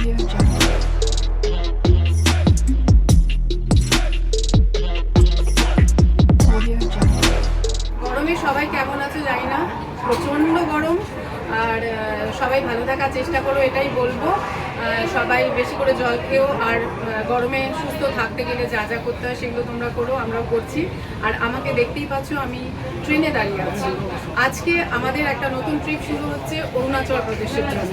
Audio Jungle. Audio Jungle. গরমে সবাই কেমন আছে জানি না, প্রচণ্ড গরম। আর সবাই ভালো থাকার চেষ্টা করো, এটাই বলবো। সবাই বেশি করে জল খেও, আর গরমে সুস্থ থাকতে গেলে যা যা করতে হয় সেগুলো তোমরা করো, আমরাও করছি। আর আমাকে দেখতেই পাচ্ছ, আমি ট্রেনে দাঁড়িয়ে আছি। আজকে আমাদের একটা নতুন ট্রিপ শুরু হচ্ছে অরুণাচল প্রদেশের জন্য।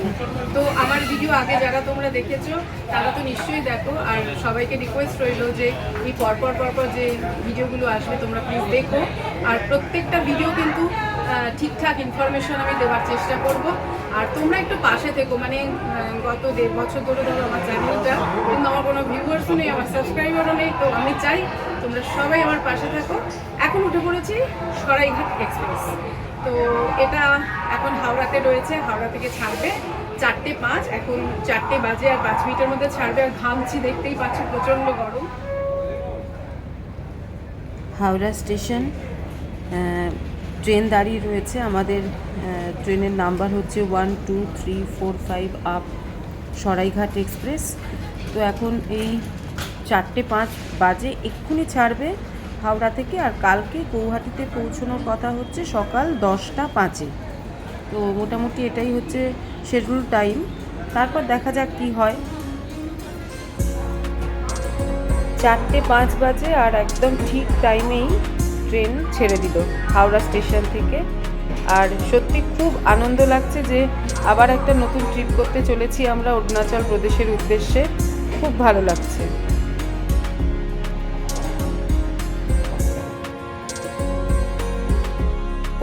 তো আমার ভিডিও আগে যারা তোমরা দেখেছো তারা তো নিশ্চয়ই দেখো, আর সবাইকে রিকোয়েস্ট রইলো যে এই পরপর যে ভিডিওগুলো আসবে তোমরা প্লিজ দেখো। আর প্রত্যেকটা ভিডিও কিন্তু ঠিকঠাক ইনফরমেশন আমি দেওয়ার চেষ্টা করব। আর তোমরা একটু পাশে থেকো, মানে গত 1.5 বছর ধরে ধরো আমার চ্যানেলটা, কিন্তু আমার কোনো ভিউয়ার্সও নেই, আমার সাবস্ক্রাইবারও নেই। তো আমি চাই তোমরা সবাই আমার পাশে থাকো। এখন উঠে পড়েছি সরাইঘাট এক্সপ্রেস। তো এটা এখন হাওড়াতে রয়েছে, হাওড়া থেকে ছাড়বে 4:05। এখন 4টে বাজে আর 5 মিনিটের মধ্যে ছাড়বে। আর ঘামছি, দেখতেই পাচ্ছি প্রচণ্ড গরম। হাওড়া স্টেশন, ট্রেন দাঁড়িয়ে রয়েছে। আমাদের ট্রেনের নাম্বার হচ্ছে 1 2 3 4 5 আপ সরাইঘাট এক্সপ্রেস। তো এখন এই 4:05 বাজে, এক্ষুনি ছাড়বে হাওড়া থেকে। আর কালকে গৌহাটিতে পৌঁছানোর কথা হচ্ছে সকাল 10:05-এ। তো মোটামুটি এটাই হচ্ছে শিডিউল টাইম। তারপর দেখা যাক কি হয়। 4:05 বাজে আর একদম ঠিক টাইমেই ট্রেন ছেড়ে দিল হাওড়া স্টেশন থেকে। আর সত্যি খুব আনন্দ লাগছে যে আবার একটা নতুন ট্রিপ করতে চলেছি আমরা অরুণাচল প্রদেশের উদ্দেশ্যে। খুব ভালো লাগছে।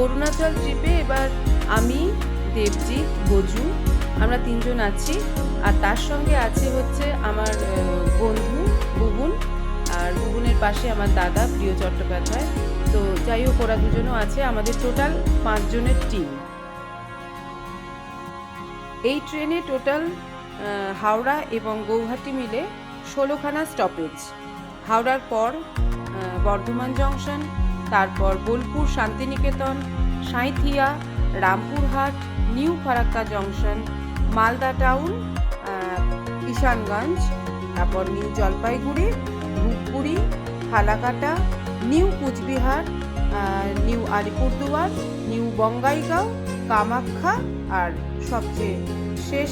অরুণাচল ট্রিপে এবার আমি, দেবজিৎ, বজু, আমরা 3 জন আছি। আর তার সঙ্গে আছে হচ্ছে আমার বন্ধু বুবুন, আর বুবুনের পাশে আমার দাদা প্রিয় চট্টোপাধ্যায়। তো যাই হোক, ওরা দুজনও আছে। আমাদের টোটাল 5 জনের টিম। এই ট্রেনে টোটাল হাওড়া এবং গৌহাটি মিলে 16খানা স্টপেজ। হাওড়ার পর বর্ধমান জংশন, তারপর Bolpur, Shantiniketan, Sainthia, Rampurhat, new Farakka junction, Malda town, Kishanganj, তারপর new Jalpaiguri, Dhupguri, Falakata, new Coochbehar, new Alipurduar, new Bongaigaon, Kamakhya, আর সবচেয়ে শেষ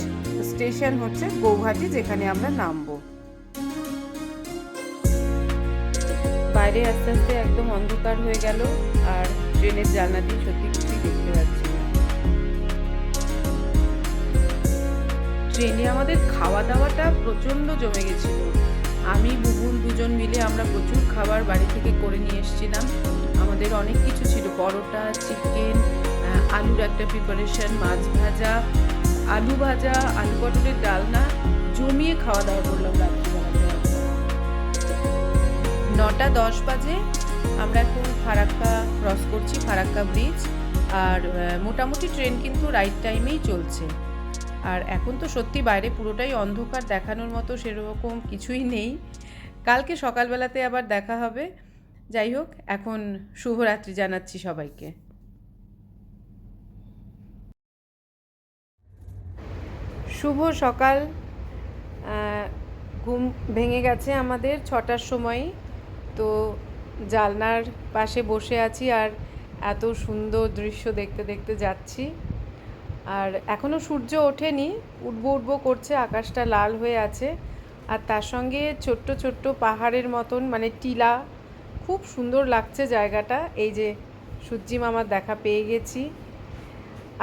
স্টেশন হচ্ছে গৌহাটি, যেখানে আমরা নামবো। বাইরে আস্তে আস্তে একদম অন্ধকার হয়ে গেল, আর ট্রেনের জানলা দিয়ে সত্যি কিছুই দেখতে পাচ্ছি না। ট্রেনে আমাদের খাওয়া দাওয়াটা প্রচণ্ড জমে গেছিল। আমি বুবুন দুজন মিলে আমরা প্রচুর খাবার বাড়ি থেকে করে নিয়ে এসেছিলাম। আমাদের অনেক কিছু ছিল, পরোটা, চিকেন, আলুর একটা প্রিপারেশন, মাছ ভাজা, আলু ভাজা, আলু পটলের ডালনা, জমিয়ে খাওয়া দাওয়া করলাম রাত্রিবেলাতে। 9:10 বাজে আমরা এখন ফারাক্কা ক্রস করছি, ফারাক্কা ব্রিজ। আর মোটামুটি ট্রেন কিন্তু রাইট টাইমেই চলছে। আর এখন তো সত্যি বাইরে পুরোটাই অন্ধকার, দেখানোর মতো সেরকম কিছুই নেই। কালকে সকালবেলাতে আবার দেখা হবে। যাই হোক, এখন শুভরাত্রি জানাচ্ছি সবাইকে। শুভ সকাল। ঘুম ভেঙে গেছে আমাদের 6টার সময়। তো জানলার পাশে বসে আছি আর এত সুন্দর দৃশ্য দেখতে দেখতে যাচ্ছি। আর এখনও সূর্য ওঠেনি, উঠবো করছে, আকাশটা লাল হয়ে আছে। আর তার সঙ্গে ছোট্ট ছোট্ট পাহাড়ের মতন, মানে টিলা, খুব সুন্দর লাগছে জায়গাটা। এই যে সূর্যি মামার দেখা পেয়ে গেছি।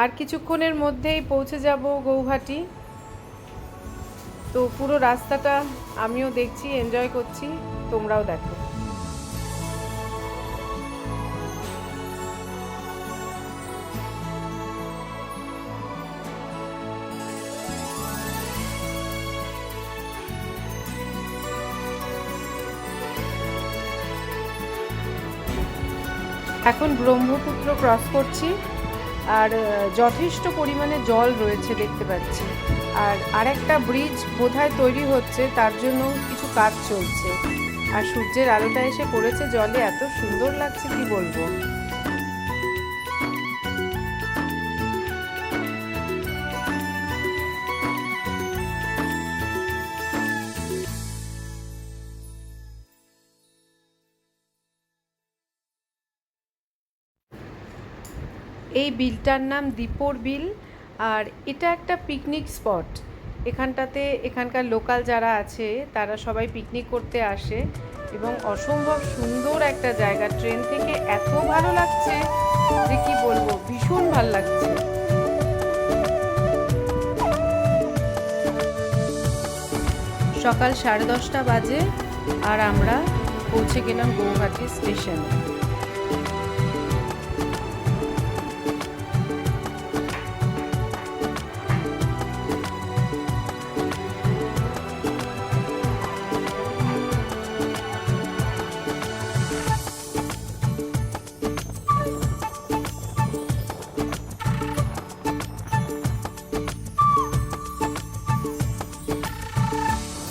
আর কিছুক্ষণের মধ্যেই পৌঁছে যাব গৌহাটি। তো পুরো রাস্তাটা আমিও দেখছি, এনজয় করছি, তোমরাও দেখো। এখন ব্রহ্মপুত্র ক্রস করছি, আর যথেষ্ট পরিমাণে জল রয়েছে দেখতে পাচ্ছি। আর আরেকটা ব্রিজ বোধহয় তৈরি হচ্ছে, তার জন্য কিছু কাজ চলছে। আর সূর্যের আলোটা এসে পড়েছে জলে, এত সুন্দর লাগছে কি বলবো। এই বিলটার নাম দীপর বিল, আর এটা একটা পিকনিক স্পট। এখানটাতে এখানকার লোকাল যারা আছে তারা সবাই পিকনিক করতে আসে এবং অসম্ভব সুন্দর একটা জায়গা। ট্রেন থেকে এত ভালো লাগছে যে কি বলবো, ভীষণ ভালো লাগছে। সকাল 10:30 বাজে আর আমরা পৌঁছে গেলাম গৌহাটি স্টেশনে।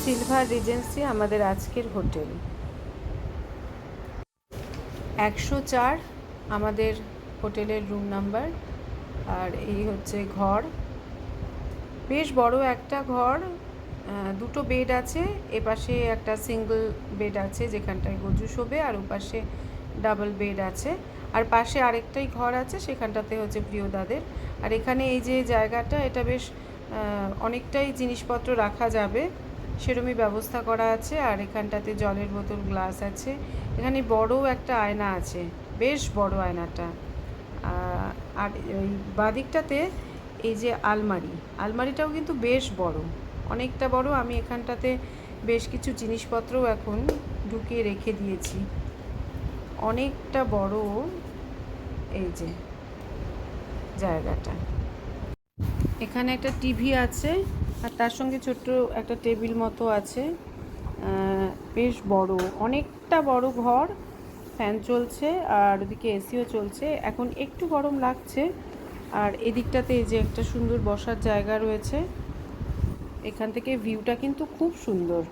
সিলভার রিজেন্সি আমাদের আজকের হোটেল। 104 আমাদের হোটেলের রুম নাম্বার। আর এই হচ্ছে ঘর, বেশ বড় একটা ঘর, দুটো বেড আছে। এপাশে একটা সিঙ্গল বেড আছে যেখানটায় গজু শোবে, আর ওপাশে ডাবল বেড আছে। আর পাশে আরেকটাই ঘর আছে, সেখানটাতে হচ্ছে প্রিয়দাদের। আর এখানে এই যে জায়গাটা, এটা বেশ অনেকটাই জিনিসপত্র রাখা যাবে সেরকমই ব্যবস্থা করা আছে। আর এখানটাতে জলের বোতল, গ্লাস আছে। এখানে বড় একটা আয়না আছে, বেশ বড় আয়নাটা। আর ওই বাদিকটাতে এই যে আলমারিটাও কিন্তু বেশ বড়, অনেকটা বড়। আমি এখানটাতে বেশ কিছু জিনিসপত্রও এখন ঢুকিয়ে রেখে দিয়েছি, অনেকটা বড় এই যে জায়গাটা। এখানে একটা টিভি আছে আর তার সঙ্গে ছোট্ট একটা টেবিল মতো আছে। বেশ বড়, অনেকটা বড় ঘর। ফ্যান চলছে আর ওদিকে এসিও চলছে। এখন একটু গরম লাগছে। আর এদিকটাতে এই যে একটা সুন্দর বসার জায়গা রয়েছে, এখান থেকে ভিউটা কিন্তু খুব সুন্দর।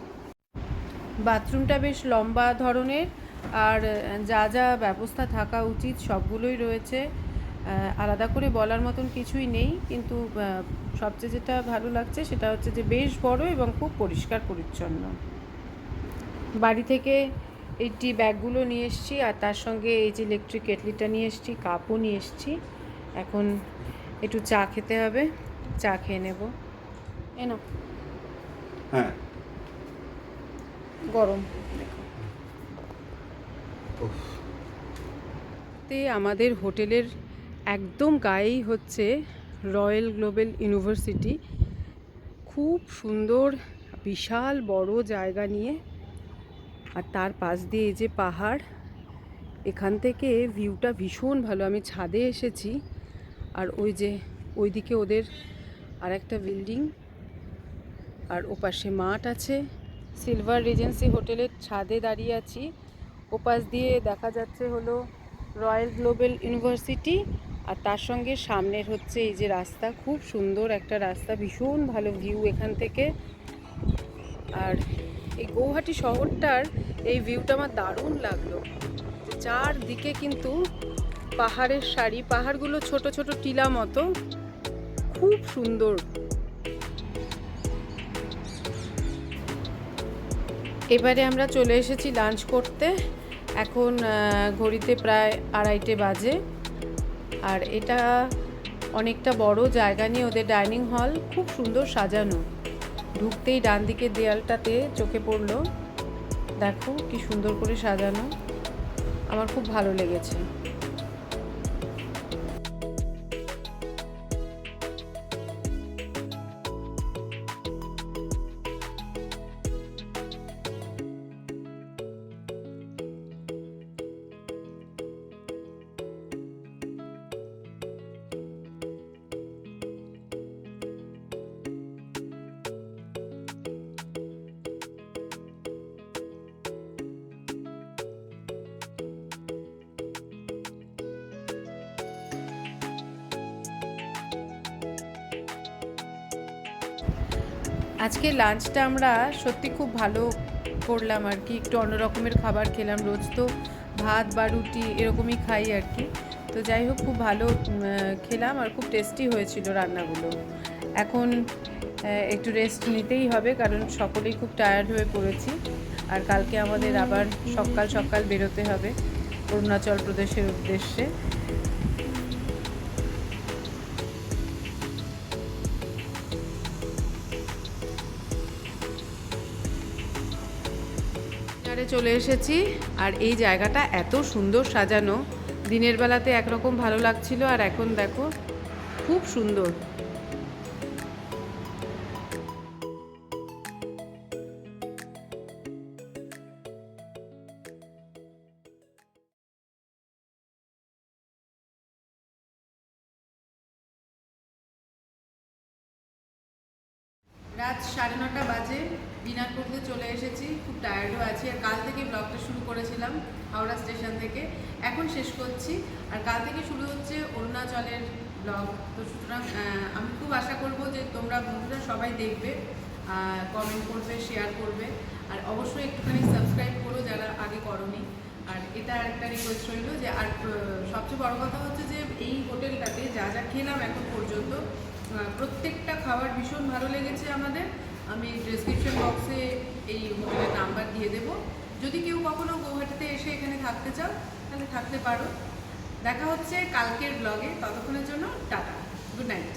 বাথরুমটা বেশ লম্বা ধরনের, আর যা যা ব্যবস্থা থাকা উচিত সবগুলোই রয়েছে। আলাদা করে বলার মতন কিছুই নেই, কিন্তু সবচেয়ে যেটা ভালো লাগছে সেটা হচ্ছে যে বেশ বড় এবং খুব পরিষ্কার পরিচ্ছন্ন। বাড়ি থেকে এই টি ব্যাগগুলো নিয়ে এসেছি, আর তার সঙ্গে এই যে ইলেকট্রিক কেটলিটা নিয়ে এসেছি, কাপও নিয়ে এসেছি। এখন একটু চা খেতে হবে, চা খেয়ে নেব। না হ্যাঁ, গরম। আমাদের হোটেলের একদম গায়েই হচ্ছে রয়্যাল গ্লোবাল ইউনিভার্সিটি। খুব সুন্দর, বিশাল বড় জায়গা নিয়ে, আর তার পাশ দিয়ে এই যে পাহাড়। এখান থেকে ভিউটা ভীষণ ভালো। আমি ছাদে এসেছি, আর ওই যে ওইদিকে ওদের আর একটা বিল্ডিং, আর ওপাশে মাঠ আছে। সিলভার রিজেন্সি হোটেলের ছাদে দাঁড়িয়ে আছি, ওপাশ দিয়ে দেখা যাচ্ছে হলো রয়্যাল গ্লোবাল ইউনিভার্সিটি, আর তার সঙ্গে সামনের হচ্ছে এই যে রাস্তা, খুব সুন্দর একটা রাস্তা, ভীষণ ভালো ভিউ এখান থেকে। আর এই গৌহাটি শহরটার এই ভিউটা আমার দারুণ লাগলো। চারদিকে কিন্তু পাহাড়ের সারি, পাহাড়গুলো ছোট ছোট টিলা মতো, খুব সুন্দর। এবারে আমরা চলে এসেছি লাঞ্চ করতে। এখন ঘড়িতে প্রায় 2:30 বাজে। আর এটা অনেকটা বড় জায়গা নিয়ে ওদের ডাইনিং হল, খুব সুন্দর সাজানো। ঢুকতেই ডান দিকের দেয়ালটাতে চোখে পড়লো, দেখো কি সুন্দর করে সাজানো, আমার খুব ভালো লেগেছে। আজকে লাঞ্চটা আমরা সত্যি খুব ভালো করলাম আর কি, একটু অন্য রকমের খাবার খেলাম। রোজ তো ভাত বা রুটি এরকমই খাই আর কি। তো যাই হোক, খুব ভালো খেলাম আর খুব টেস্টি হয়েছিল রান্নাগুলো। এখন একটু রেস্ট নিতেই হবে, কারণ সকলেই খুব টায়ার্ড হয়ে পড়েছি। আর কালকে আমাদের আবার সকাল সকাল বেরোতে হবে অরুণাচল প্রদেশের উদ্দেশ্যে। বাজারে চলে এসেছি আর এই জায়গাটা এত সুন্দর সাজানো, দিনের বেলাতে একরকম ভালো লাগছিল আর এখন দেখো খুব সুন্দর। রাত 9:30 বাজে, ডিনার করতে চলে এসেছি, খুব টায়ার্ডও আছি। আর কাল থেকে ব্লগটা শুরু করেছিলাম হাওড়া স্টেশন থেকে, এখন শেষ করছি। আর কাল থেকে শুরু হচ্ছে অরুণাচলের ব্লগ। তো সুতরাং আমি খুব আশা করব যে তোমরা বন্ধুরা সবাই দেখবে, কমেন্ট করবে, শেয়ার করবে, আর অবশ্যই একটুখানি সাবস্ক্রাইব করো যারা আগে করোনি। আর এটা একটা রিকোয়েস্ট রইল যে, আর সবচেয়ে বড় কথা হচ্ছে যে এই হোটেলটাতে যা যা খেলাম এখন পর্যন্ত প্রত্যেকটা খাবার ভীষণ ভালো লেগেছে আমাদের। আমি ডেসক্রিপশন বক্সে এই হোটেলের নাম্বার দিয়ে দেবো, যদি কেউ কখনো গৌহাটিতে এসে এখানে থাকতে চাও তাহলে থাকতে পারো। দেখা হচ্ছে কালকের ব্লগে, ততক্ষণের জন্য টাটা, গুড নাইট।